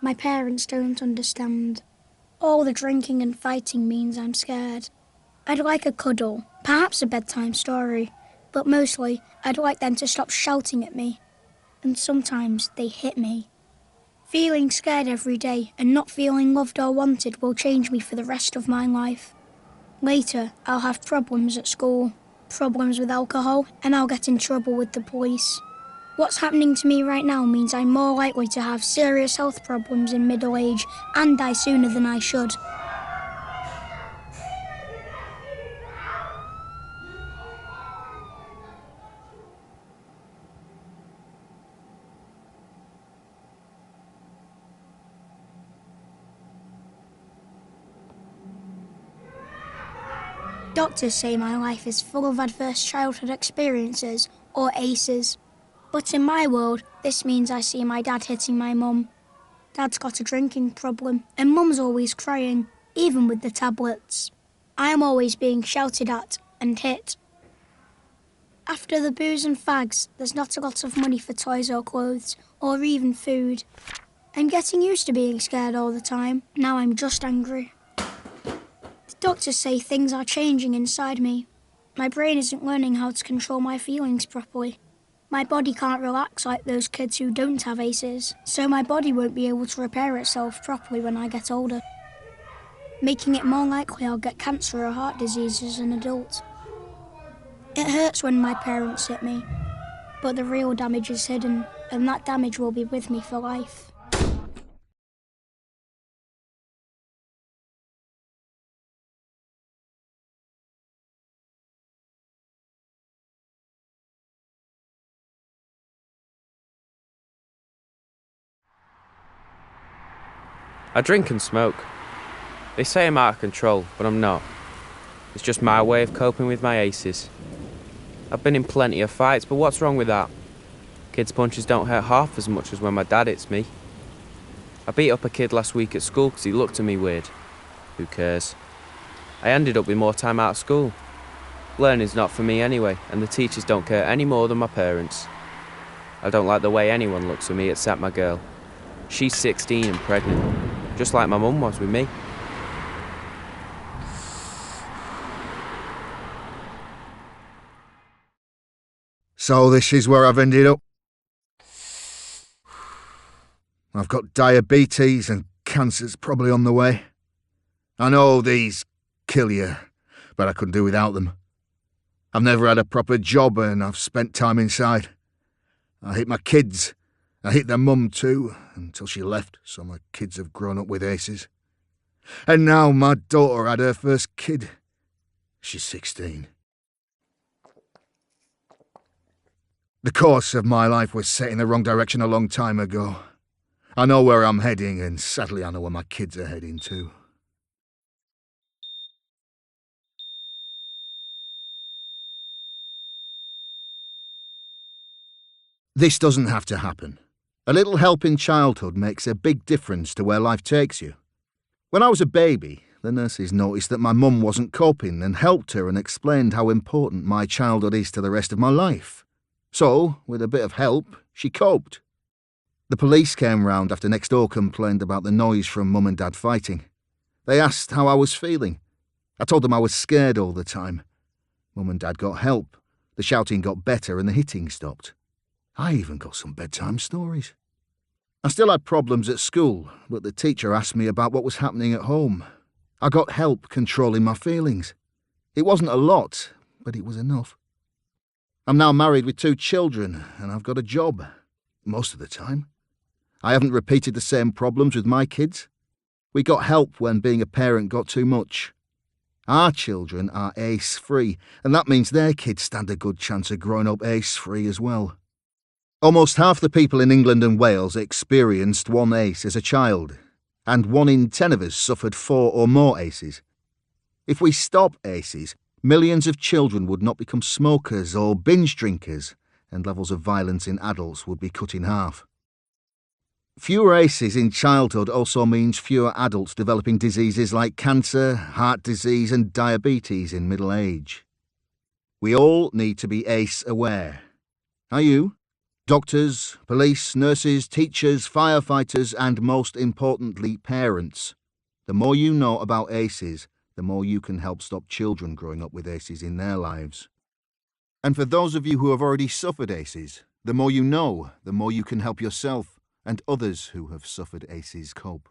My parents don't understand. All the drinking and fighting means I'm scared. I'd like a cuddle, perhaps a bedtime story, but mostly I'd like them to stop shouting at me. And sometimes they hit me. Feeling scared every day and not feeling loved or wanted will change me for the rest of my life. Later, I'll have problems at school, problems with alcohol, and I'll get in trouble with the police. What's happening to me right now means I'm more likely to have serious health problems in middle age and die sooner than I should. Doctors say my life is full of adverse childhood experiences, or ACEs. But in my world, this means I see my dad hitting my mum. Dad's got a drinking problem, and Mum's always crying, even with the tablets. I'm always being shouted at and hit. After the booze and fags, there's not a lot of money for toys or clothes, or even food. I'm getting used to being scared all the time. Now I'm just angry. The doctors say things are changing inside me. My brain isn't learning how to control my feelings properly. My body can't relax like those kids who don't have ACEs, so my body won't be able to repair itself properly when I get older, making it more likely I'll get cancer or heart disease as an adult. It hurts when my parents hit me, but the real damage is hidden, and that damage will be with me for life. I drink and smoke. They say I'm out of control, but I'm not. It's just my way of coping with my ACEs. I've been in plenty of fights, but what's wrong with that? Kids' punches don't hurt half as much as when my dad hits me. I beat up a kid last week at school because he looked at me weird. Who cares? I ended up with more time out of school. Learning's not for me anyway, and the teachers don't care any more than my parents. I don't like the way anyone looks at me except my girl. She's 16 and pregnant, just like my mum was with me. So this is where I've ended up. I've got diabetes and cancer's probably on the way. I know these kill you, but I couldn't do without them. I've never had a proper job and I've spent time inside. I hate my kids. I hate their mum too, until she left, so my kids have grown up with ACEs. And now my daughter had her first kid. She's 16. The course of my life was set in the wrong direction a long time ago. I know where I'm heading, and sadly I know where my kids are heading too. This doesn't have to happen. A little help in childhood makes a big difference to where life takes you. When I was a baby, the nurses noticed that my mum wasn't coping and helped her and explained how important my childhood is to the rest of my life. So, with a bit of help, she coped. The police came round after next door complained about the noise from Mum and Dad fighting. They asked how I was feeling. I told them I was scared all the time. Mum and Dad got help. The shouting got better and the hitting stopped. I even got some bedtime stories. I still had problems at school, but the teacher asked me about what was happening at home. I got help controlling my feelings. It wasn't a lot, but it was enough. I'm now married with 2 children, and I've got a job, most of the time. I haven't repeated the same problems with my kids. We got help when being a parent got too much. Our children are ACE-free, and that means their kids stand a good chance of growing up ACE-free as well. Almost half the people in England and Wales experienced one ACE as a child, and 1 in 10 of us suffered 4 or more ACEs. If we stop ACEs, millions of children would not become smokers or binge drinkers, and levels of violence in adults would be cut in half. Fewer ACEs in childhood also means fewer adults developing diseases like cancer, heart disease and diabetes in middle age. We all need to be ACE aware. Are you? Doctors, police, nurses, teachers, firefighters, and most importantly, parents. The more you know about ACES, the more you can help stop children growing up with ACES in their lives. And for those of you who have already suffered ACES, the more you know, the more you can help yourself and others who have suffered ACES cope.